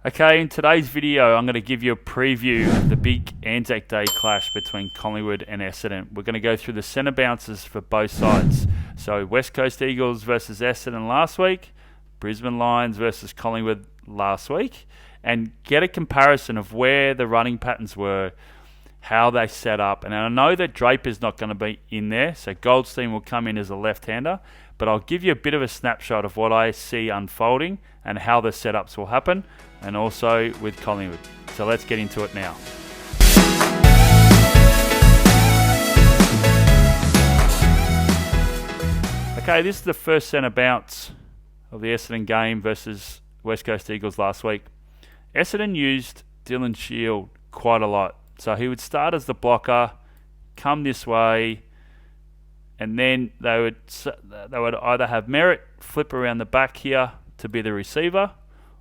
Okay, in today's video, I'm going to give you a preview of the big ANZAC Day clash between Collingwood and Essendon. We're going to go through the centre bounces for both sides. So West Coast Eagles versus Essendon last week, Brisbane Lions versus Collingwood last week, and get a comparison of where the running patterns were, how they set up. And I know that Draper's not going to be in there, so Goldstein will come in as a left-hander, but I'll give you a bit of a snapshot of what I see unfolding and how the setups will happen, and also with Collingwood. So let's get into it now. Okay, this is the first centre bounce of the Essendon game versus West Coast Eagles last week. Essendon used Dylan Shield quite a lot. So he would start as the blocker, come this way, and then they would either have Merritt flip around the back here to be the receiver,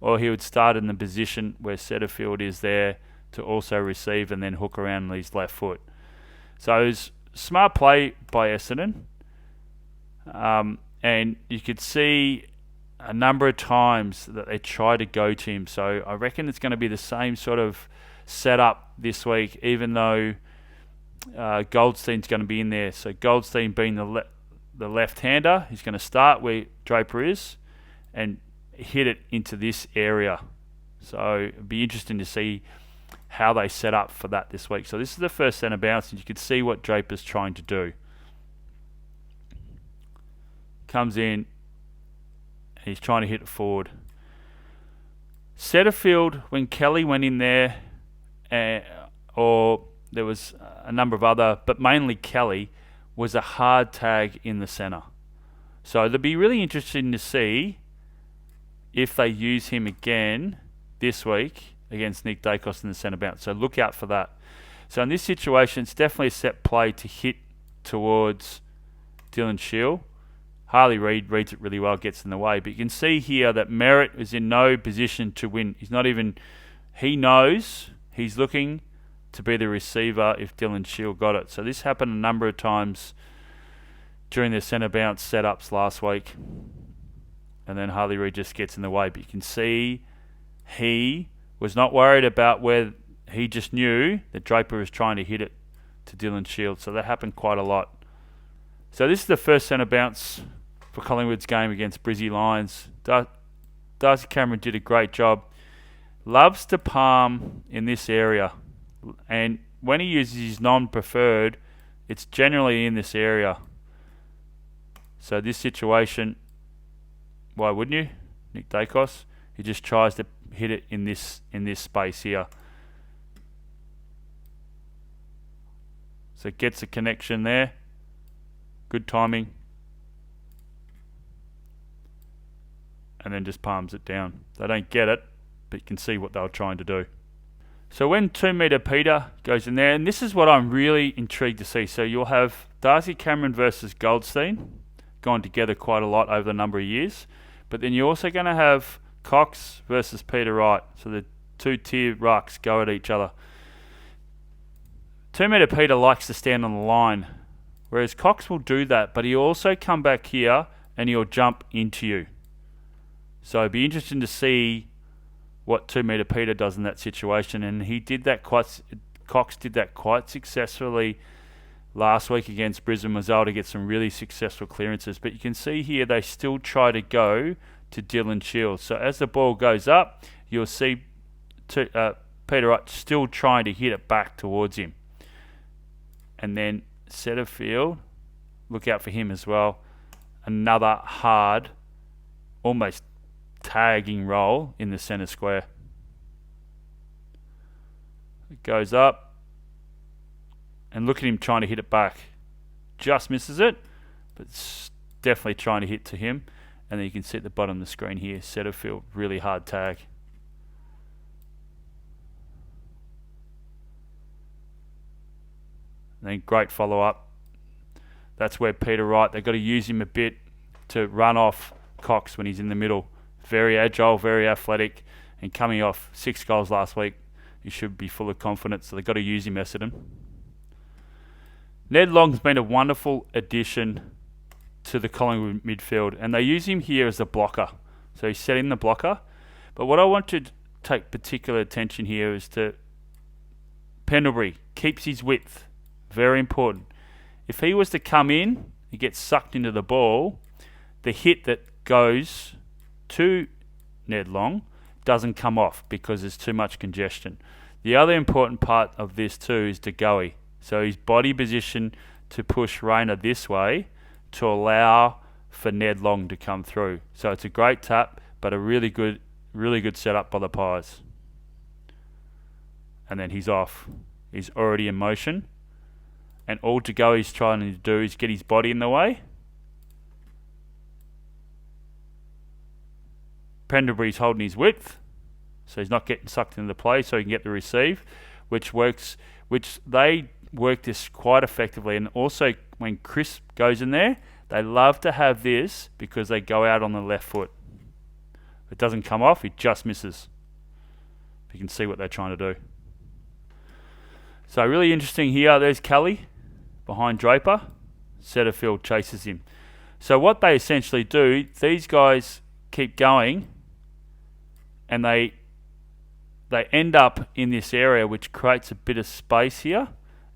or he would start in the position where Setterfield is there to also receive and then hook around his left foot. So it was smart play by Essendon, and you could see a number of times that they tried to go to him. So I reckon it's going to be the same sort of setup this week, even though Goldstein's going to be in there. So Goldstein being the left-hander, he's going to start where Draper is and hit it into this area. So it'd be interesting to see how they set up for that this week. So this is the first centre bounce, and you can see what Draper's trying to do. Comes in, and he's trying to hit it forward. Setterfield, when Kelly went in there, or there was a number of other, but mainly Kelly, was a hard tag in the centre. So it'll be really interesting to see if they use him again this week against Nick Dacos in the centre bounce. So look out for that. So in this situation, it's definitely a set play to hit towards Dylan Shield. Harley Reid reads it really well, gets in the way. But you can see here that Merritt is in no position to win. He knows he's looking to be the receiver if Dylan Shield got it. So this happened a number of times during the centre bounce setups last week. And then Harley Reid just gets in the way. But you can see he was not worried about where he just knew that Draper was trying to hit it to Dylan Shield. So that happened quite a lot. So this is the first centre bounce for Collingwood's game against Brizzy Lions. Darcy Cameron did a great job. Loves to palm in this area. And when he uses his non-preferred, it's generally in this area. So this situation, why wouldn't you? Nick Dacos, he just tries to hit it in this space here. So it gets a connection there. Good timing. And then just palms it down. They don't get it, but you can see what they were trying to do. So when 2 metre Peter goes in there, and this is what I'm really intrigued to see. So you'll have Darcy Cameron versus Goldstein gone together quite a lot over a number of years. But then you're also going to have Cox versus Peter Wright. So the two-tier rucks go at each other. 2 metre Peter likes to stand on the line, whereas Cox will do that, but he'll also come back here and he'll jump into you. So it'd be interesting to see what 2 metre Peter does in that situation, and Cox did that quite successfully last week against Brisbane. Was able to get some really successful clearances, but you can see here they still try to go to Dylan Shield. So as the ball goes up, you'll see Peter Wright still trying to hit it back towards him, and then Setterfield, look out for him as well. Another hard, almost tagging roll in the centre square. It goes up, and look at him trying to hit it back. Just misses it, but it's definitely trying to hit to him. And then you can see at the bottom of the screen here, Setterfield, really hard tag. And then great follow-up. That's where Peter Wright, they've got to use him a bit to run off Cox when he's in the middle. Very agile, very athletic, and coming off 6 goals last week, he should be full of confidence, so they've got to use him, Essendon. Ned Long's been a wonderful addition to the Collingwood midfield, and they use him here as a blocker. So he's setting the blocker. But what I wanted take particular attention here is to Pendlebury keeps his width. Very important. If he was to come in, he gets sucked into the ball, the hit that goes to Ned Long doesn't come off because there's too much congestion. The other important part of this too is De Goey. So his body position to push Rayner this way to allow for Ned Long to come through. So it's a great tap, but a really good setup by the Pies. And then he's off. He's already in motion. And all De Goey's trying to do is get his body in the way. Pendlebury's holding his width, so he's not getting sucked into the play, so he can get the receive, which they work this quite effectively. And also when Chris goes in there, they love to have this because they go out on the left foot. If it doesn't come off, it just misses. You can see what they're trying to do. So really interesting here. There's Kelly behind Draper. Setterfield chases him. So what they essentially do, these guys keep going and they end up in this area which creates a bit of space here,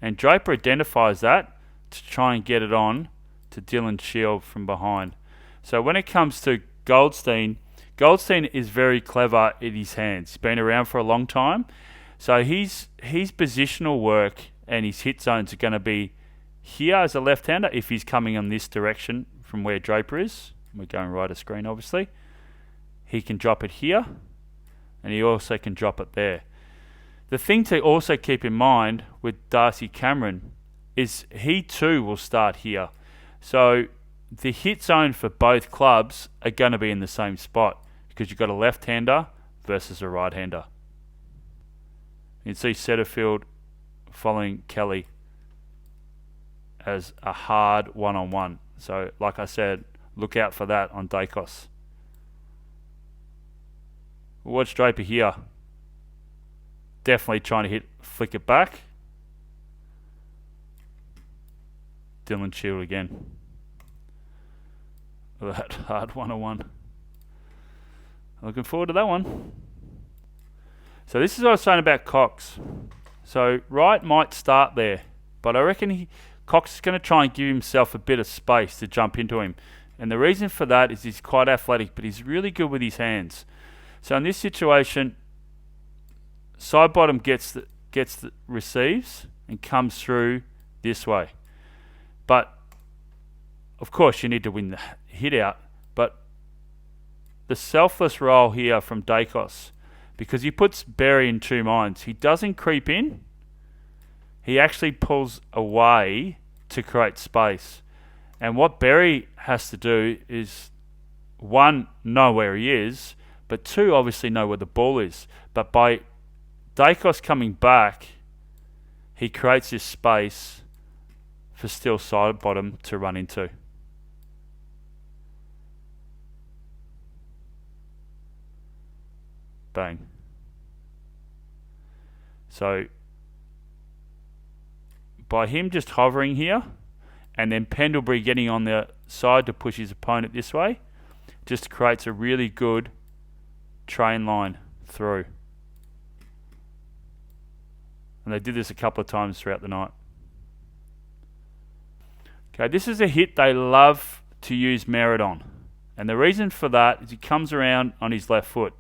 and Draper identifies that to try and get it on to Dylan Shield from behind. So when it comes to Goldstein is very clever in his hands. He's been around for a long time, so his positional work and his hit zones are going to be here as a left-hander if he's coming in this direction from where Draper is. We're going right of screen obviously. He can drop it here, and he also can drop it there. The thing to also keep in mind with Darcy Cameron is he too will start here. So the hit zone for both clubs are going to be in the same spot because you've got a left-hander versus a right-hander. You can see Setterfield following Kelly as a hard one-on-one. So like I said, look out for that on Dacos. Watch Draper here. Definitely trying to flick it back. Dylan Shield again. That hard one-on-one. Looking forward to that one. So this is what I was saying about Cox. So Wright might start there, but I reckon Cox is going to try and give himself a bit of space to jump into him. And the reason for that is he's quite athletic, but he's really good with his hands. So in this situation, side bottom receives and comes through this way. But of course you need to win the hit out. But the selfless role here from Dacos, because he puts Berry in two minds. He doesn't creep in. He actually pulls away to create space. And what Berry has to do is, one, know where he is, but two, obviously know where the ball is. But by Dacos coming back, he creates this space for still side bottom to run into. Bang. So by him just hovering here, and then Pendlebury getting on the side to push his opponent this way, just creates a really good train line through. And they did this a couple of times throughout the night. Okay, this is a hit they love to use Merritt on. And the reason for that is he comes around on his left foot.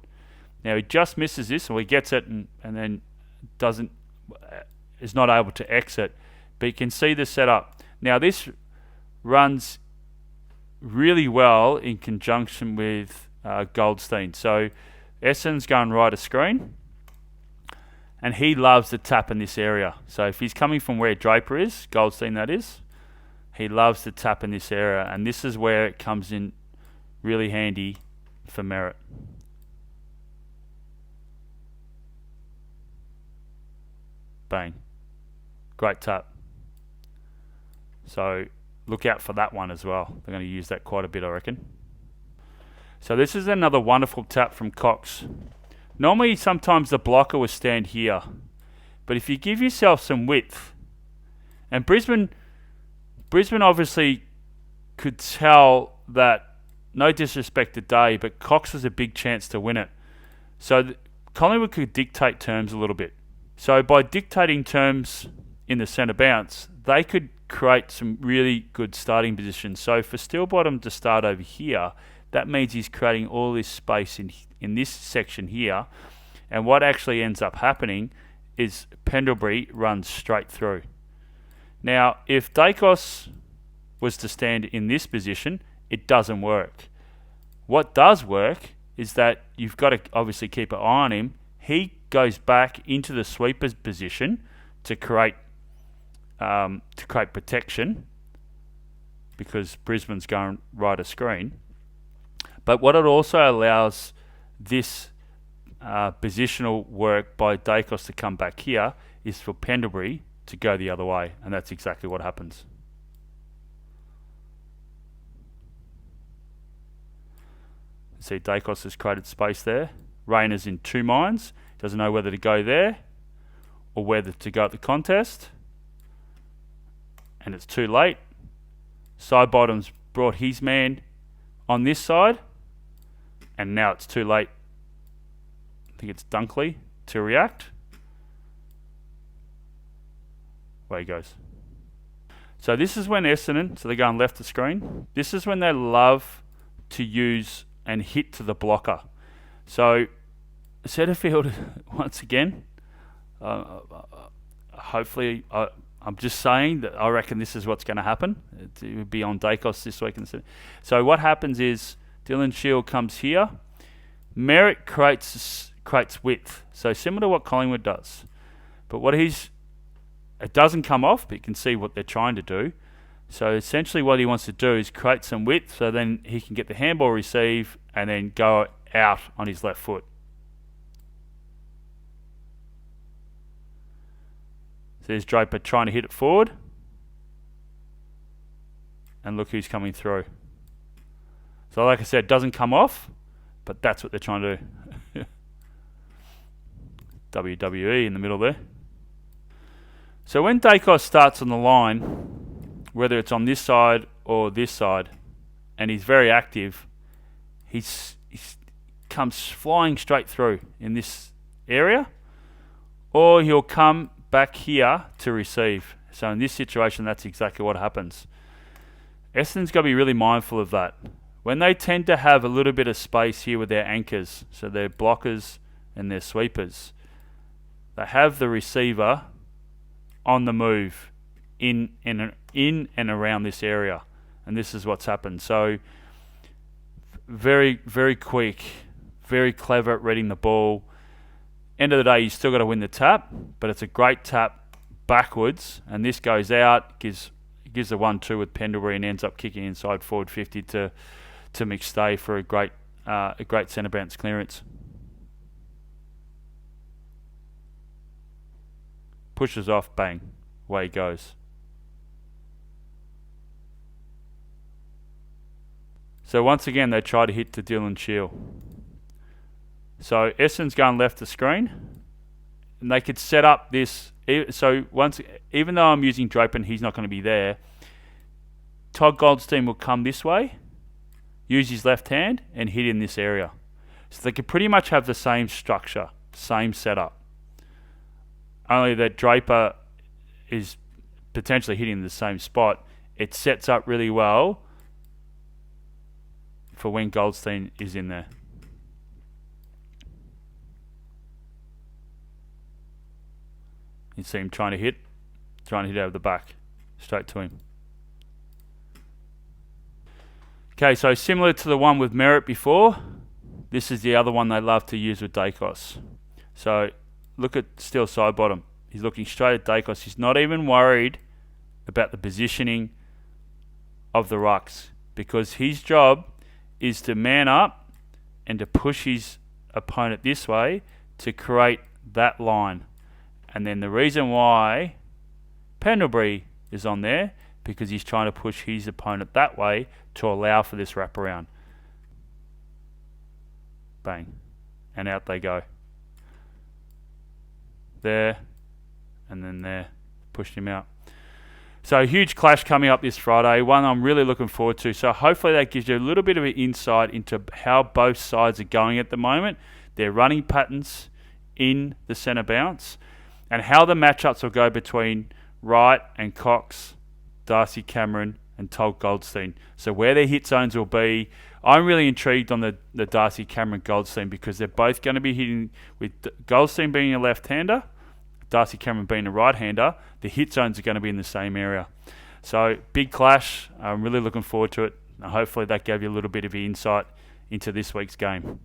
Now he just misses this, or he gets it and then is not able to exit. But you can see the setup. Now this runs really well in conjunction with Goldstein. So Essendon's going right of screen, and he loves to tap in this area. So if he's coming from where Draper is, Goldstein that is, he loves to tap in this area, and this is where it comes in really handy for Merritt. Bang. Great tap. So look out for that one as well. They're going to use that quite a bit, I reckon. So this is another wonderful tap from Cox. Normally, sometimes the blocker will stand here. But if you give yourself some width, and Brisbane obviously could tell that, no disrespect to Day, but Cox was a big chance to win it. So Collingwood could dictate terms a little bit. So by dictating terms in the centre bounce, they could create some really good starting positions. So for Steelbottom to start over here, that means he's creating all this space in this section here. And what actually ends up happening is Pendlebury runs straight through. Now, if Dacos was to stand in this position, it doesn't work. What does work is that you've got to obviously keep an eye on him. He goes back into the sweeper's position to create protection, because Brisbane's going right a screen. But what it also allows this positional work by Dacos to come back here is for Pendlebury to go the other way, and that's exactly what happens. See, Dacos has created space there. Rayner's in two minds. Doesn't know whether to go there or whether to go at the contest. And it's too late. Sidebottom's brought his man on this side. And now it's too late. I think it's Dunkley to react. Away he goes. So this is when Essendon, so they're going left of screen. This is when they love to use and hit to the blocker. So Setterfield, once again, hopefully, I'm just saying that I reckon this is what's going to happen. It would be on Dacos this week. So what happens is Dylan Shield comes here. Merritt creates width. So similar to what Collingwood does. But it doesn't come off, but you can see what they're trying to do. So essentially what he wants to do is create some width so then he can get the handball receive and then go out on his left foot. So there's Draper trying to hit it forward. And look who's coming through. So like I said, it doesn't come off, but that's what they're trying to do. WWE in the middle there. So when Dacos starts on the line, whether it's on this side or this side, and he's very active, he comes flying straight through in this area, or he'll come back here to receive. So in this situation, that's exactly what happens. Essendon's got to be really mindful of that. When they tend to have a little bit of space here with their anchors, so their blockers and their sweepers, they have the receiver on the move in and around this area, and this is what's happened. So very, very quick, very clever at reading the ball. End of the day, you still got to win the tap, but it's a great tap backwards, and this goes out, gives a 1-2 with Pendlebury, and ends up kicking inside forward 50 to McStay for a great centre bounce clearance. Pushes off, bang, away he goes. So once again, they try to hit to Dylan Shield. So Essendon's going left the screen, and they could set up this. So even though I'm using Draper and he's not going to be there, Todd Goldstein will come this way, use his left hand, and hit in this area. So they could pretty much have the same structure, same setup. Only that Draper is potentially hitting the same spot. It sets up really well for when Goldstein is in there. You see him trying to hit over the back, straight to him. Okay, so similar to the one with Merritt before, this is the other one they love to use with Dacos. So look at Steele Sidebottom. He's looking straight at Dacos. He's not even worried about the positioning of the rucks, because his job is to man up and to push his opponent this way to create that line. And then the reason why Pendlebury is on there, because he's trying to push his opponent that way to allow for this wraparound. Bang. And out they go. There. And then there. Pushed him out. So a huge clash coming up this Friday, one I'm really looking forward to. So hopefully that gives you a little bit of an insight into how both sides are going at the moment, their running patterns in the centre bounce, and how the matchups will go between Wright and Cox, Darcy Cameron and Todd Goldstein. So where their hit zones will be. I'm really intrigued on the Darcy Cameron Goldstein because they're both going to be hitting, with Goldstein being a left-hander, Darcy Cameron being a right-hander. The hit zones are going to be in the same area. So big clash. I'm really looking forward to it. Hopefully that gave you a little bit of insight into this week's game.